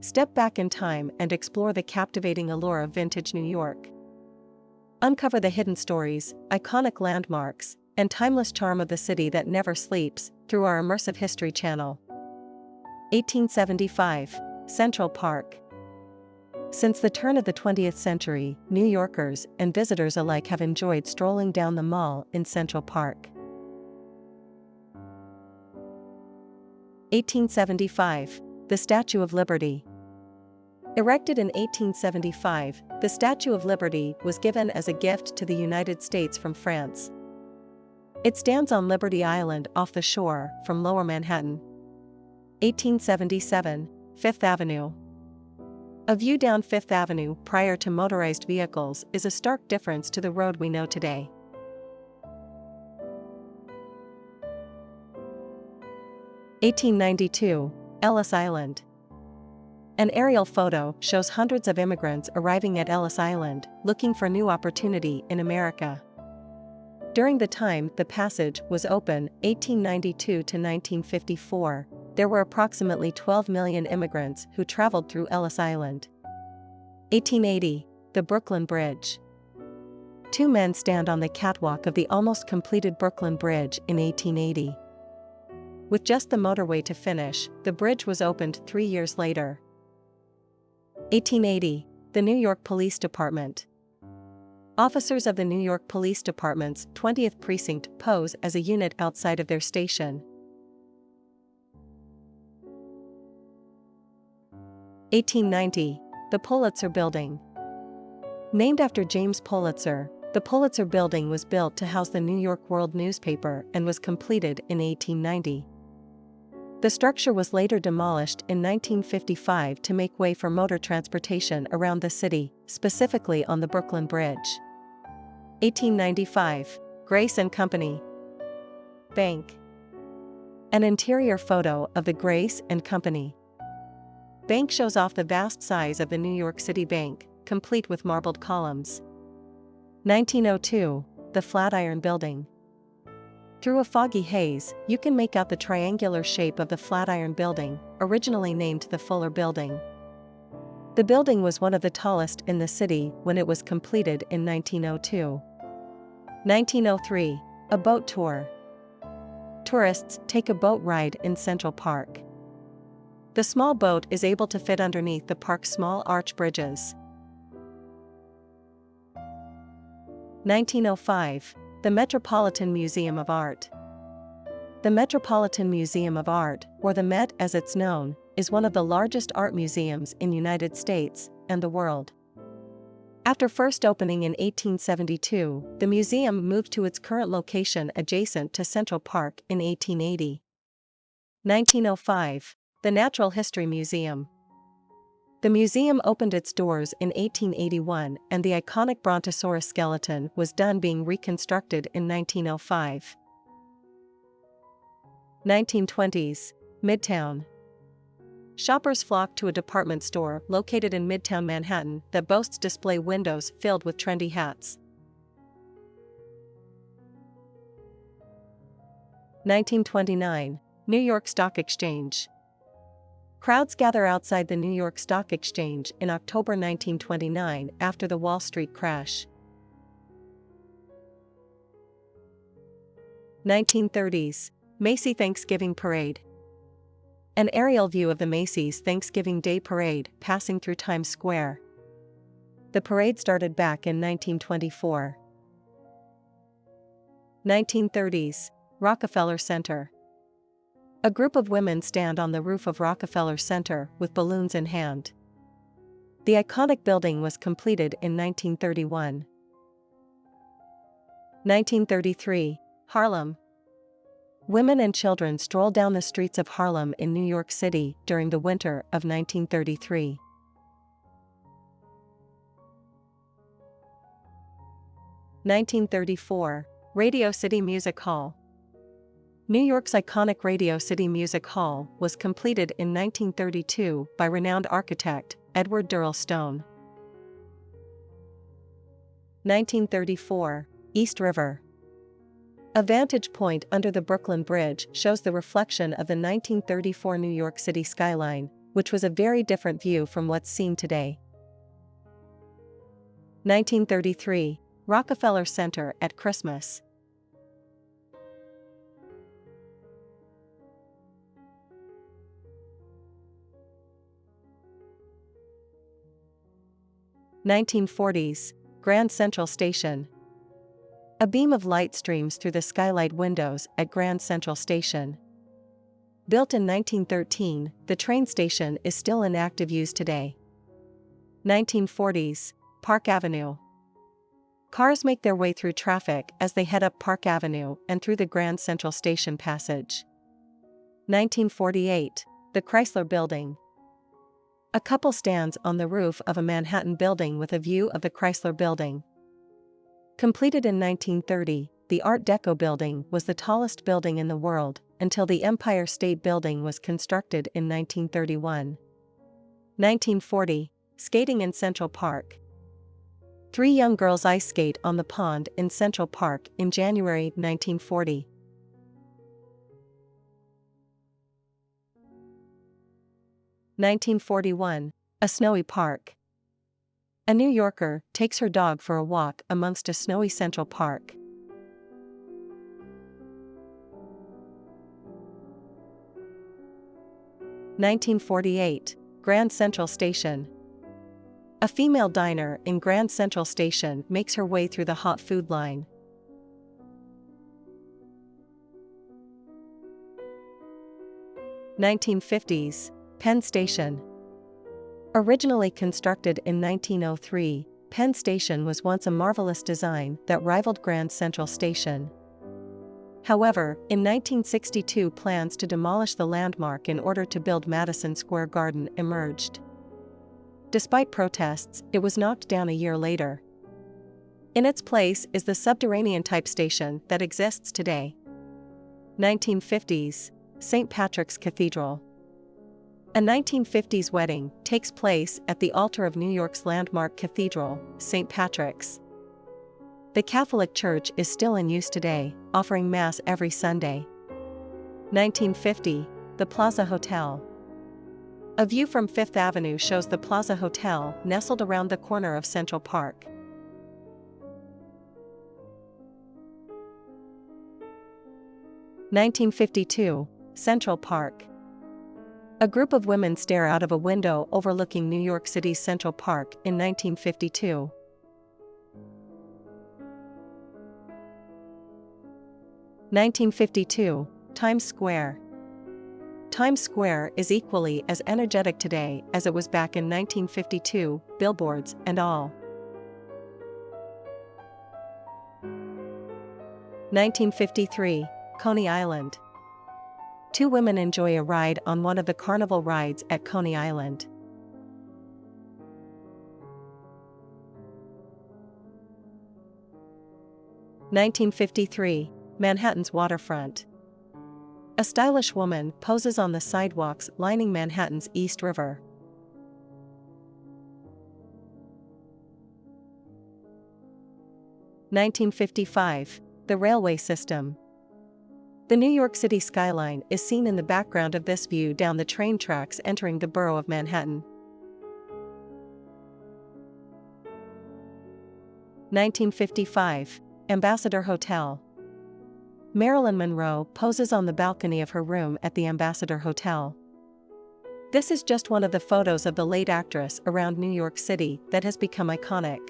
Step back in time and explore the captivating allure of vintage New York. Uncover the hidden stories, iconic landmarks, and timeless charm of the city that never sleeps through our immersive history channel. 1875, Central Park. Since the turn of the 20th century, New Yorkers and visitors alike have enjoyed strolling down the Mall in Central Park. 1875, the Statue of Liberty. Erected in 1875, the Statue of Liberty was given as a gift to the United States from France. It stands on Liberty Island off the shore from Lower Manhattan. 1877, Fifth Avenue. A view down Fifth Avenue prior to motorized vehicles is a stark difference to the road we know today. 1892, Ellis Island. An aerial photo shows hundreds of immigrants arriving at Ellis Island, looking for new opportunity in America. During the time the passage was open, 1892 to 1954, there were approximately 12 million immigrants who traveled through Ellis Island. 1880, the Brooklyn Bridge. Two men stand on the catwalk of the almost completed Brooklyn Bridge in 1880. With just the motorway to finish, the bridge was opened 3 years later. 1880, the New York Police Department. Officers of the New York Police Department's 20th Precinct pose as a unit outside of their station. 1890, the Pulitzer Building. Named after James Pulitzer, the Pulitzer Building was built to house the New York World newspaper and was completed in 1890. The structure was later demolished in 1955 to make way for motor transportation around the city, specifically on the Brooklyn Bridge. 1895, Grace & Company Bank. An interior photo of the Grace & Company Bank shows off the vast size of the New York City Bank, complete with marbled columns. 1902, the Flatiron Building. Through a foggy haze, you can make out the triangular shape of the Flatiron Building, originally named the Fuller Building. The building was one of the tallest in the city when it was completed in 1902. 1903, a boat tour. Tourists take a boat ride in Central Park. The small boat is able to fit underneath the park's small arch bridges. 1905, the Metropolitan Museum of Art. The Metropolitan Museum of Art, or the Met as it's known, is one of the largest art museums in the United States and the world. After first opening in 1872, the museum moved to its current location adjacent to Central Park in 1880. 1905, the Natural History Museum. The museum opened its doors in 1881 and the iconic Brontosaurus skeleton was done being reconstructed in 1905. 1920s, Midtown. Shoppers flock to a department store located in Midtown Manhattan that boasts display windows filled with trendy hats. 1929, New York Stock Exchange. Crowds gather outside the New York Stock Exchange in October 1929 after the Wall Street crash. 1930s, Macy Thanksgiving Parade. An aerial view of the Macy's Thanksgiving Day Parade passing through Times Square. The parade started back in 1924. 1930s, Rockefeller Center. A group of women stand on the roof of Rockefeller Center with balloons in hand. The iconic building was completed in 1931. 1933, Harlem. Women and children stroll down the streets of Harlem in New York City during the winter of 1933. 1934, Radio City Music Hall. New York's iconic Radio City Music Hall was completed in 1932 by renowned architect Edward Durrell Stone. 1934, East River. A vantage point under the Brooklyn Bridge shows the reflection of the 1934 New York City skyline, which was a very different view from what's seen today. 1933, Rockefeller Center at Christmas. 1940s, Grand Central Station. A beam of light streams through the skylight windows at Grand Central Station. Built in 1913, the train station is still in active use today. 1940s, Park Avenue. Cars make their way through traffic as they head up Park Avenue and through the Grand Central Station passage. 1948, the Chrysler Building. A couple stands on the roof of a Manhattan building with a view of the Chrysler Building. Completed in 1930, the Art Deco building was the tallest building in the world, until the Empire State Building was constructed in 1931. 1940, skating in Central Park. 3 young girls ice skate on the pond in Central Park in January 1940. 1941, a snowy park. A New Yorker takes her dog for a walk amongst a snowy Central Park. 1948, Grand Central Station. A female diner in Grand Central Station makes her way through the hot food line. 1950s, Penn Station. Originally constructed in 1903, Penn Station was once a marvelous design that rivaled Grand Central Station. However, in 1962 plans to demolish the landmark in order to build Madison Square Garden emerged. Despite protests, it was knocked down a year later. In its place is the subterranean-type station that exists today. 1950s, St. Patrick's Cathedral. A 1950s wedding takes place at the altar of New York's landmark cathedral, St. Patrick's. The Catholic Church is still in use today, offering Mass every Sunday. 1950, the Plaza Hotel. A view from Fifth Avenue shows the Plaza Hotel nestled around the corner of Central Park. 1952, Central Park. A group of women stare out of a window overlooking New York City's Central Park in 1952. 1952, Times Square. Times Square is equally as energetic today as it was back in 1952, billboards and all. 1953, Coney Island. 2 women enjoy a ride on one of the carnival rides at Coney Island. 1953, Manhattan's waterfront. A stylish woman poses on the sidewalks lining Manhattan's East River. 1955, the railway system. The New York City skyline is seen in the background of this view down the train tracks entering the borough of Manhattan. 1955, Ambassador Hotel. Marilyn Monroe poses on the balcony of her room at the Ambassador Hotel. This is just one of the photos of the late actress around New York City that has become iconic.